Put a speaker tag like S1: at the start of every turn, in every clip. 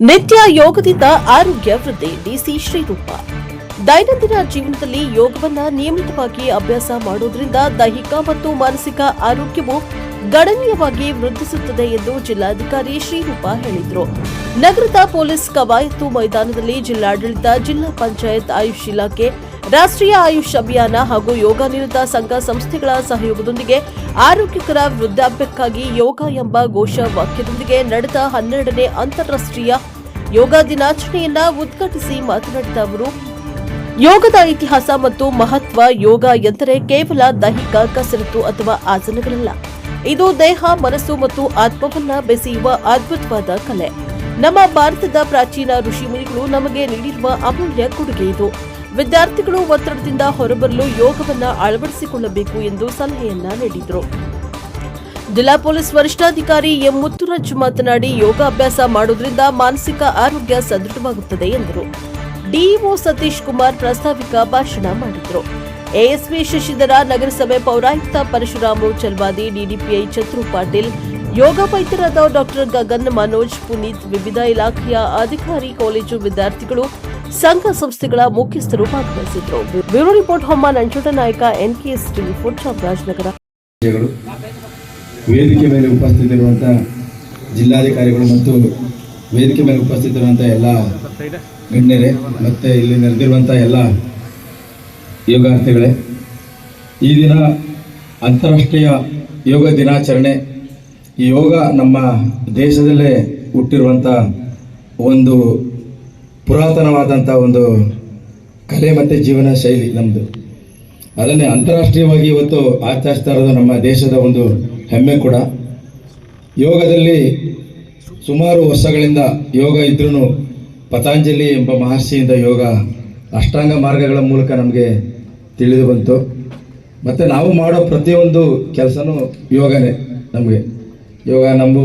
S1: ನಿತ್ಯ ಯೋಗದಿಂದ ಆರೋಗ್ಯ ವೃದ್ಧಿ ಡಿಸಿ ಶ್ರೀರೂಪ. ದೈನಂದಿನ ಜೀವನದಲ್ಲಿ ಯೋಗವನ್ನ ನಿಯಮಿತವಾಗಿ ಅಭ್ಯಾಸ ಮಾಡುವುದರಿಂದ ದೈಹಿಕ ಮತ್ತು ಮಾನಸಿಕ ಆರೋಗ್ಯವು ಗಣನೀಯವಾಗಿ ವೃದ್ಧಿಸುತ್ತದೆ ಎಂದು ಜಿಲ್ಲಾಧಿಕಾರಿ ಶ್ರೀರೂಪ ಹೇಳಿದರು. ನಗರದ ಪೊಲೀಸ್ ಕವಾಯತು ಮೈದಾನದಲ್ಲಿ ಜಿಲ್ಲಾಡಳಿತ, ಜಿಲ್ಲಾ ಪಂಚಾಯತ್, ಆಯುಷ್ ಇಲಾಖೆ, ರಾಷ್ಟ್ರೀಯ ಆಯುಷ್ ಅಭಿಯಾನ ಹಾಗೂ ಯೋಗ ನಿರತ ಸಂಘ ಸಂಸ್ಥೆಗಳ ಸಹಯೋಗದೊಂದಿಗೆ ಆರೋಗ್ಯಕರ ವೃದ್ಧಾಪ್ಯಕ್ಕಾಗಿ ಯೋಗ ಎಂಬ ಘೋಷ ವಾಕ್ಯದೊಂದಿಗೆ ನಡೆದ 12ನೇ ಅಂತಾರಾಷ್ಟ್ರೀಯ ಯೋಗ ದಿನಾಚರಣೆಯನ್ನ ಉದ್ಘಾಟಿಸಿ ಮಾತನಾಡಿದ ಅವರು, ಯೋಗದ ಇತಿಹಾಸ ಮತ್ತು ಮಹತ್ವ. ಯೋಗ ಎಂದರೆ ಕೇವಲ ದೈಹಿಕ ಕಸರತ್ತು ಅಥವಾ ಆಸನಗಳಲ್ಲ. ಇದು ದೇಹ, ಮನಸ್ಸು ಮತ್ತು ಆತ್ಮವನ್ನ ಬೆಸೆಯುವ ಅದ್ಭುತವಾದ ಕಲೆ. ನಮ್ಮ ಭಾರತದ ಪ್ರಾಚೀನ ಋಷಿಮುನಿಗಳು ನಮಗೆ ನೀಡಿರುವ ಅಮೂಲ್ಯ ಕೊಡುಗೆ ಇದು. ವಿದ್ಯಾರ್ಥಿಗಳು ಒತ್ತಡದಿಂದ ಹೊರಬರಲು ಯೋಗವನ್ನ ಅಳವಡಿಸಿಕೊಳ್ಳಬೇಕು ಎಂದು ಸಲಹೆಯನ್ನ ನೀಡಿದರು. ಜಿಲ್ಲಾ ಪೊಲೀಸ್ ವರಿಷ್ಠಾಧಿಕಾರಿ ಎಂ ಮುತ್ತುರಾಜ್ ಮಾತನಾಡಿ, ಯೋಗ ಅಭ್ಯಾಸ ಮಾಡುವುದರಿಂದ ಮಾನಸಿಕ ಆರೋಗ್ಯ ಸದೃಢವಾಗುತ್ತದೆ ಎಂದರು. ಡಿಇಒ ಸತೀಶ್ ಕುಮಾರ್ ಪ್ರಾಸ್ತಾವಿಕ ಭಾಷಣ ಮಾಡಿದರು. ಎಎಸ್ಪಿ ಶಶಿಧರ, ನಗರಸಭೆ ಪೌರಾಯುಕ್ತ ಪರಶುರಾಮು ಚಲ್ವಾದಿ, ಡಿಡಿಪಿಐ ಚಂದ್ರು ಪಾಟೀಲ್, ಯೋಗ ವೈದ್ಯರಾದ ಡಾಕ್ಟರ್ ಗಗನ್, ಮನೋಜ್, ಪುನೀತ್, ವಿವಿಧ ಇಲಾಖೆಯ ಅಧಿಕಾರಿ, ಕಾಲೇಜು ವಿದ್ಯಾರ್ಥಿಗಳು, ಸಂಘ ಸಂಸ್ಥೆಗಳ ಮುಖ್ಯಸ್ಥರು ಭಾಗವಹಿಸಿದರು. ಬ್ಯೂರೋ ರಿಪೋರ್ಟ್ ಹೊಮ್ಮ ನಂಜೋಟ ನಾಯಕ, ಎನ್ಕೆಎಸ್ ಟಿವಿ 4 ಚಾಮರಾಜನಗರ.
S2: ವೇದಿಕೆ ಮೇಲೆ ಉಪಸ್ಥಿತರಿರುವಂತಹ ಜಿಲ್ಲಾಧಿಕಾರಿಗಳು ಮತ್ತು ವೇದಿಕೆ ಮೇಲೆ ಉಪಸ್ಥಿತರಿರುವಂತಹ ಎಲ್ಲ ಗಣ್ಯರೇ ಮತ್ತೆ ಇಲ್ಲಿ ನೆರೆದಿರುವಂತಹ ಎಲ್ಲ ಯೋಗಾರ್ಥಿಗಳೇ, ಈ ದಿನ ಅಂತಾರಾಷ್ಟ್ರೀಯ ಯೋಗ ದಿನಾಚರಣೆ. ಈ ಯೋಗ ನಮ್ಮ ದೇಶದಲ್ಲೇ ಹುಟ್ಟಿರುವಂಥ ಒಂದು ಪುರಾತನವಾದಂಥ ಒಂದು ಕಲೆ ಮತ್ತು ಜೀವನ ಶೈಲಿ ನಮ್ಮದು. ಅದನ್ನೇ ಅಂತಾರಾಷ್ಟ್ರೀಯವಾಗಿ ಇವತ್ತು ಆಚರಿಸ್ತಾ ಇರೋದು ನಮ್ಮ ದೇಶದ ಒಂದು ಹೆಮ್ಮೆ ಕೂಡ. ಯೋಗದಲ್ಲಿ ಸುಮಾರು ವರ್ಷಗಳಿಂದ ಯೋಗ ಇದ್ರೂ ಪತಾಂಜಲಿ ಎಂಬ ಮಹರ್ಷಿಯಿಂದ ಯೋಗ ಅಷ್ಟಾಂಗ ಮಾರ್ಗಗಳ ಮೂಲಕ ನಮಗೆ ತಿಳಿದು ಬಂತು. ಮತ್ತು ನಾವು ಮಾಡೋ ಪ್ರತಿಯೊಂದು ಕೆಲಸನೂ ಯೋಗನೇ. ನಮಗೆ ಯೋಗ ನಮ್ಮ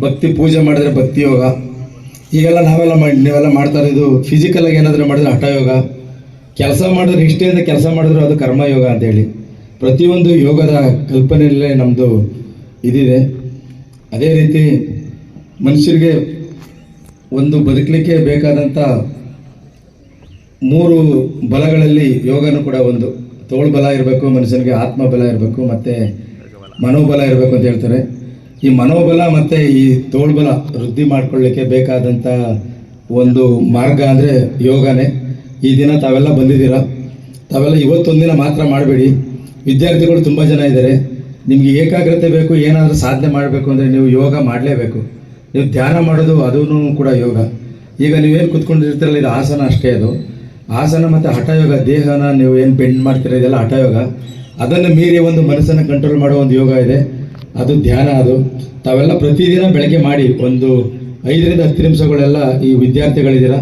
S2: ಭಕ್ತಿ ಪೂಜೆ ಮಾಡಿದ್ರೆ ಭಕ್ತಿ ಯೋಗ, ಈಗೆಲ್ಲ ನೀವೆಲ್ಲ ಮಾಡ್ತಾ ಇರೋದು ಫಿಸಿಕಲಾಗಿ ಏನಾದರೂ ಮಾಡಿದ್ರೆ ಹಠಯೋಗ, ಕೆಲಸ ಮಾಡಿದ್ರೆ ನಿಷ್ಠೆಯಿಂದ ಕೆಲಸ ಮಾಡಿದ್ರು ಅದು ಕರ್ಮಯೋಗ ಅಂತೇಳಿ ಪ್ರತಿಯೊಂದು ಯೋಗದ ಕಲ್ಪನೆಯಲ್ಲೇ ನಮ್ಮದು ಇದಿದೆ. ಅದೇ ರೀತಿ ಮನುಷ್ಯರಿಗೆ ಒಂದು ಬದುಕಲಿಕ್ಕೆ ಬೇಕಾದಂಥ 3 ಬಲಗಳಲ್ಲಿ ಯೋಗನೂ ಕೂಡ ಒಂದು. ತೋಳ್ಬಲ ಇರಬೇಕು, ಮನುಷ್ಯನಿಗೆ ಆತ್ಮಬಲ ಇರಬೇಕು, ಮತ್ತು ಮನೋಬಲ ಇರಬೇಕು ಅಂತ ಹೇಳ್ತಾರೆ. ಈ ಮನೋಬಲ ಮತ್ತು ಈ ತೋಳ್ಬಲ ವೃದ್ಧಿ ಮಾಡ್ಕೊಳ್ಳಿಕ್ಕೆ ಬೇಕಾದಂಥ ಒಂದು ಮಾರ್ಗ ಅಂದರೆ ಯೋಗನೇ. ಈ ದಿನ ತಾವೆಲ್ಲ ಬಂದಿದ್ದೀರ. ತಾವೆಲ್ಲ ಇವತ್ತೊಂದಿನ ಮಾತ್ರ ಮಾಡಬೇಡಿ. ವಿದ್ಯಾರ್ಥಿಗಳು ತುಂಬ ಜನ ಇದ್ದಾರೆ. ನಿಮಗೆ ಏಕಾಗ್ರತೆ ಬೇಕು, ಏನಾದರೂ ಸಾಧನೆ ಮಾಡಬೇಕು ಅಂದರೆ ನೀವು ಯೋಗ ಮಾಡಲೇಬೇಕು. ನೀವು ಧ್ಯಾನ ಮಾಡೋದು ಅದೂ ಕೂಡ ಯೋಗ. ಈಗ ನೀವೇನು ಕೂತ್ಕೊಂಡಿರ್ತೀರಲ್ಲ, ಇದು ಆಸನ ಅಷ್ಟೇ. ಅದು ಆಸನ ಮತ್ತು ಹಠಯೋಗ, ದೇಹನ ನೀವು ಏನು ಬೆಂಡ್ ಮಾಡ್ತೀರ, ಇದೆಲ್ಲ ಹಠಯೋಗ. ಅದನ್ನು ಮೀರಿ ಒಂದು ಮನಸ್ಸನ್ನು ಕಂಟ್ರೋಲ್ ಮಾಡೋ ಒಂದು ಯೋಗ ಇದೆ, ಅದು ಧ್ಯಾನ. ಅದು ತಾವೆಲ್ಲ ಪ್ರತಿದಿನ ಬೆಳಗ್ಗೆ ಮಾಡಿ, ಒಂದು 5 ರಿಂದ 10 ನಿಮಿಷಗಳೆಲ್ಲ ಈ ವಿದ್ಯಾರ್ಥಿಗಳಿದ್ದೀರ,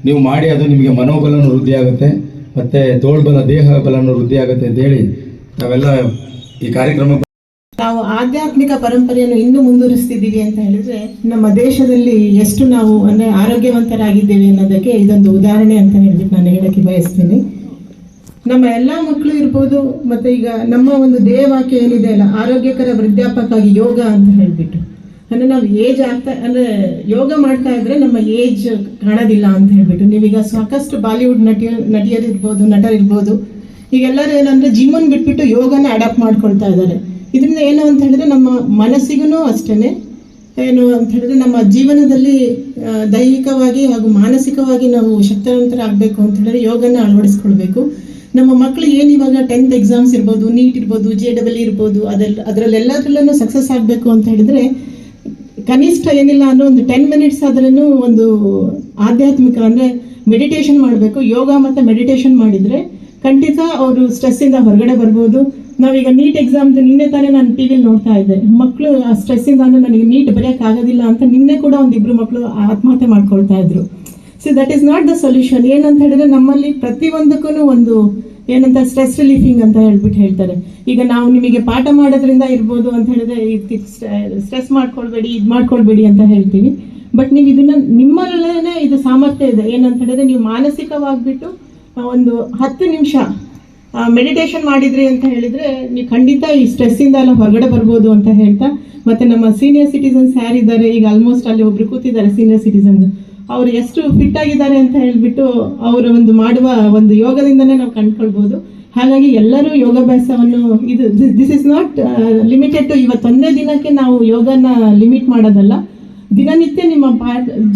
S2: ನೀವು ಮಾಡಿ. ಅದು ನಿಮಗೆ ಮನೋಬಲನೂ ವೃದ್ಧಿ ಆಗುತ್ತೆ ಮತ್ತು ತೋಳ್ಬಲ, ದೇಹ ಬಲನೂ ವೃದ್ಧಿ ಆಗುತ್ತೆ ಅಂತೇಳಿ ನಾವೆಲ್ಲ ಈ ಕಾರ್ಯಕ್ರಮ.
S3: ನಾವು ಆಧ್ಯಾತ್ಮಿಕ ಪರಂಪರೆಯನ್ನು ಇನ್ನೂ ಮುಂದುವರಿಸ್ತಿದ್ದೀವಿ ಅಂತ ಹೇಳಿದ್ರೆ ನಮ್ಮ ದೇಶದಲ್ಲಿ ಎಷ್ಟು ನಾವು ಅಂದರೆ ಆರೋಗ್ಯವಂತರಾಗಿದ್ದೇವೆ ಅನ್ನೋದಕ್ಕೆ ಇದೊಂದು ಉದಾಹರಣೆ ಅಂತ ಹೇಳ್ಬಿಟ್ಟು ನಾನು ಹೇಳಕ್ಕೆ ಬಯಸ್ತೀನಿ. ನಮ್ಮ ಎಲ್ಲ ಮಕ್ಕಳು ಇರ್ಬೋದು, ಮತ್ತು ಈಗ ನಮ್ಮ ಒಂದು ಧ್ಯೇಯವಾಕ್ಯ ಏನಿದೆ ಅಲ್ಲ, ಆರೋಗ್ಯಕರ ವೃದ್ಧಾಪ್ಯಕ್ಕಾಗಿ ಯೋಗ ಅಂತ ಹೇಳ್ಬಿಟ್ಟು, ಅಂದರೆ ನಾವು ಏಜ್ ಆಗ್ತಾ ಅಂದರೆ ಯೋಗ ಮಾಡ್ತಾ ಇದ್ರೆ ನಮ್ಮ ಏಜ್ ಕಾಣೋದಿಲ್ಲ ಅಂತ ಹೇಳ್ಬಿಟ್ಟು. ನೀವೀಗ ಸಾಕಷ್ಟು ಬಾಲಿವುಡ್ ನಟಿಯರಿರ್ಬೋದು, ನಟರಿರ್ಬೋದು, ಈಗೆಲ್ಲರೂ ಏನಂದರೆ ಜಿಮ್ಮನ್ನು ಬಿಟ್ಬಿಟ್ಟು ಯೋಗನ ಅಡಾಪ್ಟ್ ಮಾಡ್ಕೊಳ್ತಾ ಇದ್ದಾರೆ. ಇದರಿಂದ ಏನು ಅಂತ ಹೇಳಿದ್ರೆ ನಮ್ಮ ಮನಸ್ಸಿಗೂ ಅಷ್ಟೇ ಏನು ಅಂತ ಹೇಳಿದ್ರೆ ನಮ್ಮ ಜೀವನದಲ್ಲಿ ದೈಹಿಕವಾಗಿ ಹಾಗೂ ಮಾನಸಿಕವಾಗಿ ನಾವು ಶಕ್ತಿವಂತರಾಗಬೇಕು ಅಂತ ಹೇಳಿದ್ರೆ ಯೋಗನ ಅಳವಡಿಸ್ಕೊಳ್ಬೇಕು. ನಮ್ಮ ಮಕ್ಕಳು ಏನು ಇವಾಗ 10th ಎಕ್ಸಾಮ್ಸ್ ಇರ್ಬೋದು, ನೀಟ್ ಇರ್ಬೋದು, JEE ಇರ್ಬೋದು, ಅದರಲ್ಲೆಲ್ಲದರಲ್ಲೂ ಸಕ್ಸಸ್ ಆಗಬೇಕು ಅಂತ ಹೇಳಿದ್ರೆ ಕನಿಷ್ಠ ಏನಿಲ್ಲ ಅಂದ್ರೆ ಒಂದು 10 ಮಿನಿಟ್ಸ್ ಆದ್ರೂ ಒಂದು ಆಧ್ಯಾತ್ಮಿಕ ಅಂದರೆ ಮೆಡಿಟೇಷನ್ ಮಾಡಬೇಕು. ಯೋಗ ಮತ್ತು ಮೆಡಿಟೇಷನ್ ಮಾಡಿದರೆ ಖಂಡಿತ ಅವರು ಸ್ಟ್ರೆಸ್ಸಿಂದ ಹೊರಗಡೆ ಬರ್ಬೋದು. ನಾವೀಗ ನೀಟ್ ಎಕ್ಸಾಮ್ದು ನಿನ್ನೆ ತಾನೇ ನಾನು TV ನೋಡ್ತಾ ಇದ್ದೆ, ಮಕ್ಕಳು ಆ ಸ್ಟ್ರೆಸ್ಸಿಂದ ನನಗೆ ನೀಟ್ ಬರೆಯೋಕ್ಕಾಗೋದಿಲ್ಲ ಅಂತ ನಿನ್ನೆ ಕೂಡ 1-2 ಮಕ್ಕಳು ಆತ್ಮಹತ್ಯೆ ಮಾಡ್ಕೊಳ್ತಾ ಇದ್ರು. So that is not the solution. ಏನಂತ ಹೇಳಿದ್ರೆ ನಮ್ಮಲ್ಲಿ ಪ್ರತಿಯೊಂದಕ್ಕೂ ಒಂದು ಏನಂತ ಸ್ಟ್ರೆಸ್ ರಿಲೀಫಿಂಗ್ ಅಂತ ಹೇಳ್ತಾರೆ. ಈಗ ನಾವು ನಿಮಗೆ ಪಾಠ ಮಾಡೋದ್ರಿಂದ ಇರ್ಬೋದು ಅಂತ ಹೇಳಿದ್ರೆ ಸ್ಟ್ರೆಸ್ ಮಾಡ್ಕೊಳ್ಬೇಡಿ, ಇದು ಮಾಡ್ಕೊಳ್ಬೇಡಿ ಅಂತ ಹೇಳ್ತೀವಿ. ಬಟ್ ನೀವು ಇದನ್ನ ನಿಮ್ಮಲ್ಲೇ ಇದು ಸಾಮರ್ಥ್ಯ ಇದೆ. ಏನಂತ ಹೇಳಿದ್ರೆ ನೀವು ಮಾನಸಿಕವಾಗಿಬಿಟ್ಟು ಒಂದು 10 ನಿಮಿಷ ಮೆಡಿಟೇಷನ್ ಮಾಡಿದ್ರಿ ಅಂತ ಹೇಳಿದ್ರೆ ನೀವು ಖಂಡಿತ ಈ ಸ್ಟ್ರೆಸ್ಸಿಂದ ಎಲ್ಲ ಹೊರಗಡೆ ಬರ್ಬೋದು ಅಂತ ಹೇಳ್ತಾ, ಮತ್ತು ನಮ್ಮ ಸೀನಿಯರ್ ಸಿಟಿಸನ್ಸ್ ಯಾರಿದ್ದಾರೆ, ಈಗ ಆಲ್ಮೋಸ್ಟ್ ಅಲ್ಲಿ ಒಬ್ರು ಕೂತಿದ್ದಾರೆ ಸೀನಿಯರ್ ಸಿಟಿಸನ್, ಅವರು ಎಷ್ಟು ಫಿಟ್ ಆಗಿದ್ದಾರೆ ಅಂತ ಹೇಳಿಬಿಟ್ಟು ಅವರು ಒಂದು ಮಾಡುವ ಒಂದು ಯೋಗದಿಂದನೇ ನಾವು ಕಂಡುಕೊಳ್ಬೋದು. ಹಾಗಾಗಿ ಎಲ್ಲರೂ ಯೋಗಾಭ್ಯಾಸವನ್ನು this is not limited to ಇವತ್ತೊಂದೇ ದಿನಕ್ಕೆ ನಾವು ಯೋಗನ ಲಿಮಿಟ್ ಮಾಡೋದಲ್ಲ. ದಿನನಿತ್ಯ ನಿಮ್ಮ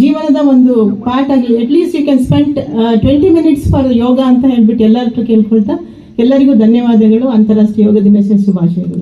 S3: ಜೀವನದ ಒಂದು ಪಾರ್ಟ್ ಆಗಿ at least you can spend 20 minutes for yoga ಅಂತ ಹೇಳ್ಬಿಟ್ಟು ಎಲ್ಲರ ಹತ್ರ ಕೇಳ್ಕೊಳ್ತಾ ಎಲ್ಲರಿಗೂ ಧನ್ಯವಾದಗಳು. ಅಂತಾರಾಷ್ಟ್ರೀಯ ಯೋಗ ದಿನಾಚರಣೆ ಶುಭಾಶಯಗಳು.